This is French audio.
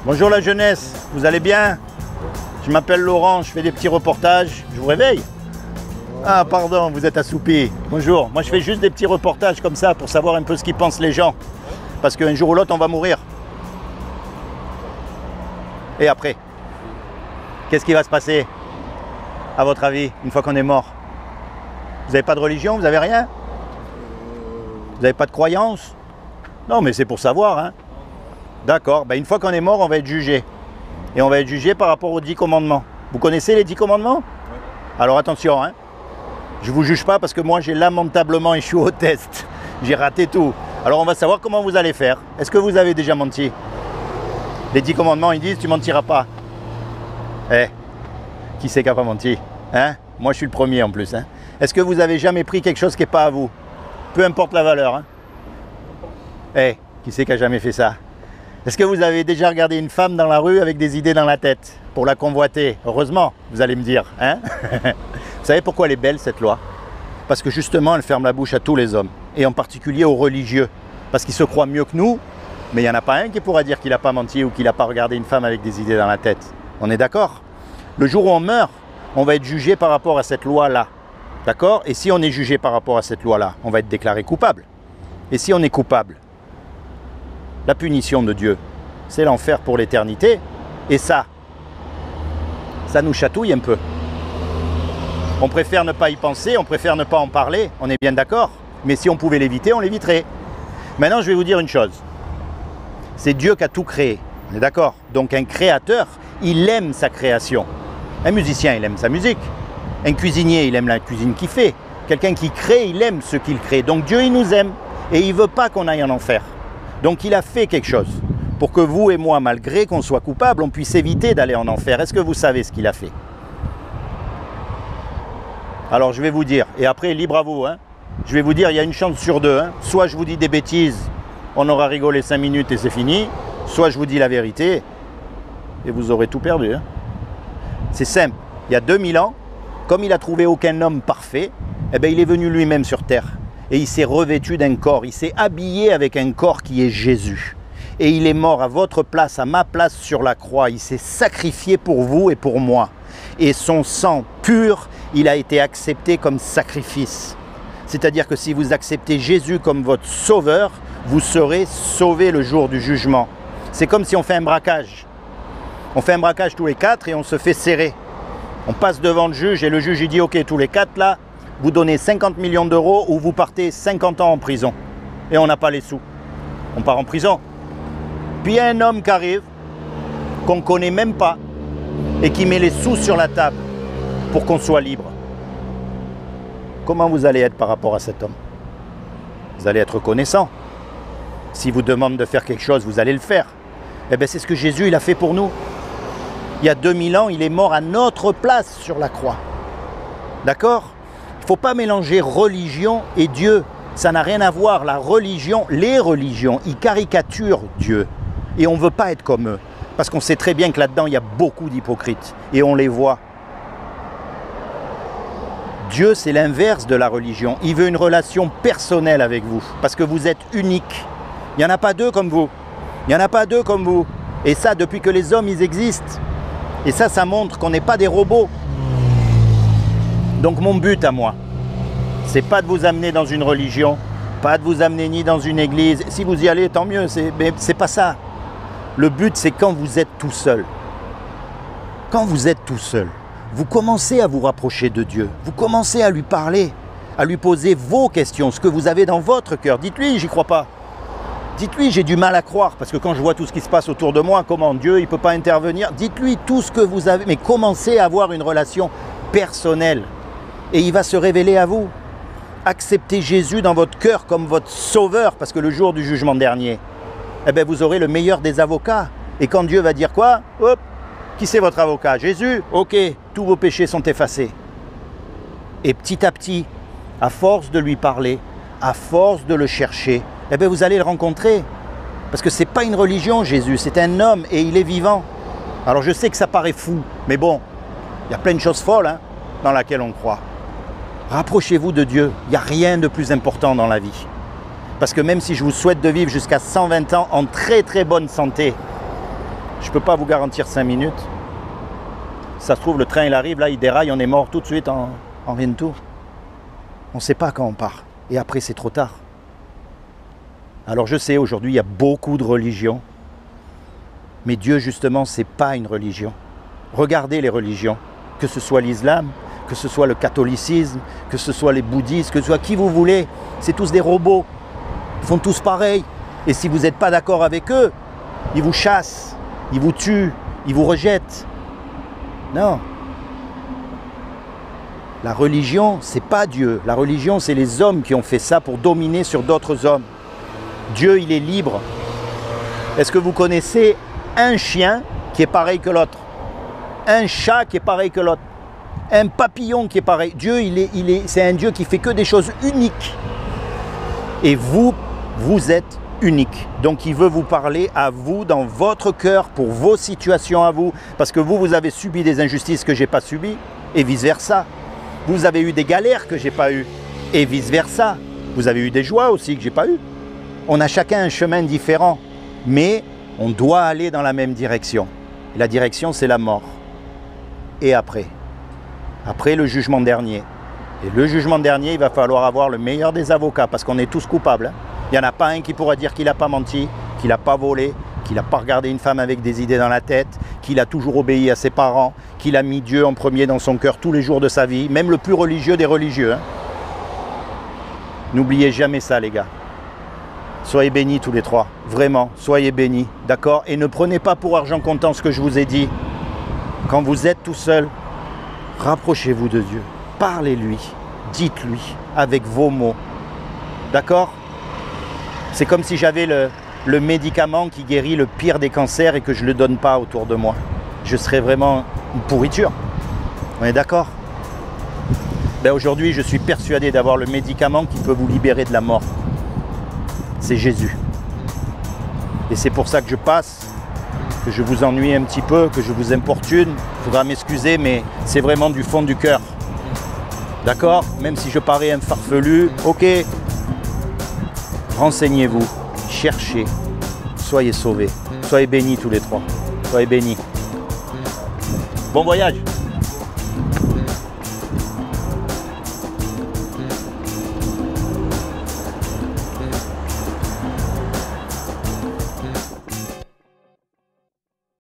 Bonjour la jeunesse, vous allez bien? Je m'appelle Laurent, je fais des petits reportages. Je vous réveille? Ah pardon, vous êtes assoupi. Bonjour, moi je fais juste des petits reportages comme ça pour savoir un peu ce qu'ils pensent les gens. Parce qu'un jour ou l'autre on va mourir. Et après? Qu'est-ce qui va se passer? À votre avis, une fois qu'on est mort? Vous n'avez pas de religion? Vous n'avez rien? Vous n'avez pas de croyance? Non mais c'est pour savoir, hein. D'accord, ben une fois qu'on est mort, on va être jugé. Et on va être jugé par rapport aux 10 commandements. Vous connaissez les 10 commandements? Oui. Alors attention, hein. Je ne vous juge pas parce que moi j'ai lamentablement échoué au test. J'ai raté tout. Alors on va savoir comment vous allez faire. Est-ce que vous avez déjà menti? Les 10 commandements, ils disent tu mentiras pas. Eh, qui c'est qui n'a pas menti? Hein? Moi je suis le premier en plus. Hein? Est-ce que vous avez jamais pris quelque chose qui n'est pas à vous? Peu importe la valeur. Hein? Eh, qui c'est qui n'a jamais fait ça? Est-ce que vous avez déjà regardé une femme dans la rue avec des idées dans la tête pour la convoiter? Heureusement, vous allez me dire. Hein? Vous savez pourquoi elle est belle cette loi? Parce que justement, elle ferme la bouche à tous les hommes, et en particulier aux religieux. Parce qu'ils se croient mieux que nous, mais il n'y en a pas un qui pourra dire qu'il n'a pas menti ou qu'il n'a pas regardé une femme avec des idées dans la tête. On est d'accord? Le jour où on meurt, on va être jugé par rapport à cette loi-là. D'accord? Et si on est jugé par rapport à cette loi-là, on va être déclaré coupable. Et si on est coupable, la punition de Dieu, c'est l'enfer pour l'éternité. Et ça nous chatouille un peu. On préfère ne pas y penser, on préfère ne pas en parler, on est bien d'accord. Mais si on pouvait l'éviter, on l'éviterait. Maintenant, je vais vous dire une chose. C'est Dieu qui a tout créé, on est d'accord? Donc un créateur, il aime sa création. Un musicien, il aime sa musique. Un cuisinier, il aime la cuisine qu'il fait. Quelqu'un qui crée, il aime ce qu'il crée. Donc Dieu, il nous aime. Et il ne veut pas qu'on aille en enfer. Donc il a fait quelque chose pour que vous et moi, malgré qu'on soit coupable, on puisse éviter d'aller en enfer. Est-ce que vous savez ce qu'il a fait? Alors je vais vous dire, et après libre à vous, hein, je vais vous dire, il y a une chance sur deux. Hein. Soit je vous dis des bêtises, on aura rigolé 5 minutes et c'est fini. Soit je vous dis la vérité et vous aurez tout perdu. Hein. C'est simple, il y a 2000 ans, comme il a trouvé aucun homme parfait, eh bien, il est venu lui-même sur terre. Et il s'est revêtu d'un corps, il s'est habillé avec un corps qui est Jésus. Et il est mort à votre place, à ma place sur la croix. Il s'est sacrifié pour vous et pour moi. Et son sang pur, il a été accepté comme sacrifice. C'est-à-dire que si vous acceptez Jésus comme votre sauveur, vous serez sauvés le jour du jugement. C'est comme si on fait un braquage. On fait un braquage tous les 4 et on se fait serrer. On passe devant le juge et le juge il dit « Ok, tous les 4 là, vous donnez 50 millions d'euros ou vous partez 50 ans en prison. » Et on n'a pas les sous. On part en prison. Puis il y a un homme qui arrive, qu'on ne connaît même pas, et qui met les sous sur la table pour qu'on soit libre. Comment vous allez être par rapport à cet homme? Vous allez être reconnaissant. S'il vous demande de faire quelque chose, vous allez le faire. Eh bien c'est ce que Jésus il a fait pour nous. Il y a 2000 ans, il est mort à notre place sur la croix. D'accord? Il ne faut pas mélanger religion et Dieu. Ça n'a rien à voir. La religion, les religions, ils caricaturent Dieu. Et on ne veut pas être comme eux. Parce qu'on sait très bien que là-dedans, il y a beaucoup d'hypocrites. Et on les voit. Dieu, c'est l'inverse de la religion. Il veut une relation personnelle avec vous. Parce que vous êtes unique. Il n'y en a pas deux comme vous. Il n'y en a pas deux comme vous. Et ça, depuis que les hommes, ils existent. Et ça montre qu'on n'est pas des robots. Donc mon but à moi, c'est pas de vous amener dans une religion, pas de vous amener ni dans une église. Si vous y allez, tant mieux, mais c'est pas ça. Le but, c'est quand vous êtes tout seul. Quand vous êtes tout seul, vous commencez à vous rapprocher de Dieu. Vous commencez à lui parler, à lui poser vos questions, ce que vous avez dans votre cœur. Dites-lui, j'y crois pas. Dites-lui, j'ai du mal à croire, parce que quand je vois tout ce qui se passe autour de moi, comment Dieu, il ne peut pas intervenir. Dites-lui tout ce que vous avez, mais commencez à avoir une relation personnelle. et il va se révéler à vous. Acceptez Jésus dans votre cœur comme votre sauveur, parce que le jour du jugement dernier, eh bien, vous aurez le meilleur des avocats. Et quand Dieu va dire quoi? Hop, qui c'est votre avocat? Jésus? Ok, tous vos péchés sont effacés. Et petit à petit, à force de lui parler, à force de le chercher, eh bien, vous allez le rencontrer. Parce que ce n'est pas une religion, Jésus, c'est un homme et il est vivant. Alors je sais que ça paraît fou, mais bon, il y a plein de choses folles hein, dans lesquelles on croit. Rapprochez-vous de Dieu, il n'y a rien de plus important dans la vie. Parce que même si je vous souhaite de vivre jusqu'à 120 ans en très très bonne santé, je ne peux pas vous garantir 5 minutes. Ça se trouve, le train il arrive, là il déraille, on est mort tout de suite en rien de tout. On ne sait pas quand on part. Et après c'est trop tard. Alors je sais, aujourd'hui il y a beaucoup de religions. Mais Dieu justement, ce n'est pas une religion. Regardez les religions, que ce soit l'islam, que ce soit le catholicisme, que ce soit les bouddhistes, que ce soit qui vous voulez, c'est tous des robots. Ils font tous pareil. Et si vous n'êtes pas d'accord avec eux, ils vous chassent, ils vous tuent, ils vous rejettent. Non. La religion, ce n'est pas Dieu. La religion, c'est les hommes qui ont fait ça pour dominer sur d'autres hommes. Dieu, il est libre. Est-ce que vous connaissez un chien qui est pareil que l'autre? Un chat qui est pareil que l'autre? Un papillon qui est pareil? Dieu, c'est un Dieu qui fait que des choses uniques. Et vous, vous êtes unique. Donc il veut vous parler à vous, dans votre cœur, pour vos situations à vous. Parce que vous avez subi des injustices que je n'ai pas subies, et vice-versa. Vous avez eu des galères que je n'ai pas eues, et vice-versa. Vous avez eu des joies aussi que je n'ai pas eues. On a chacun un chemin différent, mais on doit aller dans la même direction. Et la direction, c'est la mort. Et après le jugement dernier. Et le jugement dernier, il va falloir avoir le meilleur des avocats, parce qu'on est tous coupables. Hein. Il n'y en a pas un qui pourra dire qu'il n'a pas menti, qu'il n'a pas volé, qu'il n'a pas regardé une femme avec des idées dans la tête, qu'il a toujours obéi à ses parents, qu'il a mis Dieu en premier dans son cœur tous les jours de sa vie, même le plus religieux des religieux. Hein. N'oubliez jamais ça, les gars. Soyez bénis tous les trois, vraiment, soyez bénis, d'accord? Et ne prenez pas pour argent comptant ce que je vous ai dit. Quand vous êtes tout seul, rapprochez-vous de Dieu, parlez-lui, dites-lui avec vos mots, d'accord? C'est comme si j'avais le médicament qui guérit le pire des cancers et que je ne le donne pas autour de moi. Je serais vraiment une pourriture, on est d'accord? Ben aujourd'hui, je suis persuadé d'avoir le médicament qui peut vous libérer de la mort. C'est Jésus. Et c'est pour ça que je passe, que je vous ennuie un petit peu, que je vous importune. Il faudra m'excuser, mais c'est vraiment du fond du cœur. D'accord? Même si je parais un farfelu, ok. Renseignez-vous, cherchez, soyez sauvés. Soyez bénis tous les trois. Soyez bénis. Bon voyage!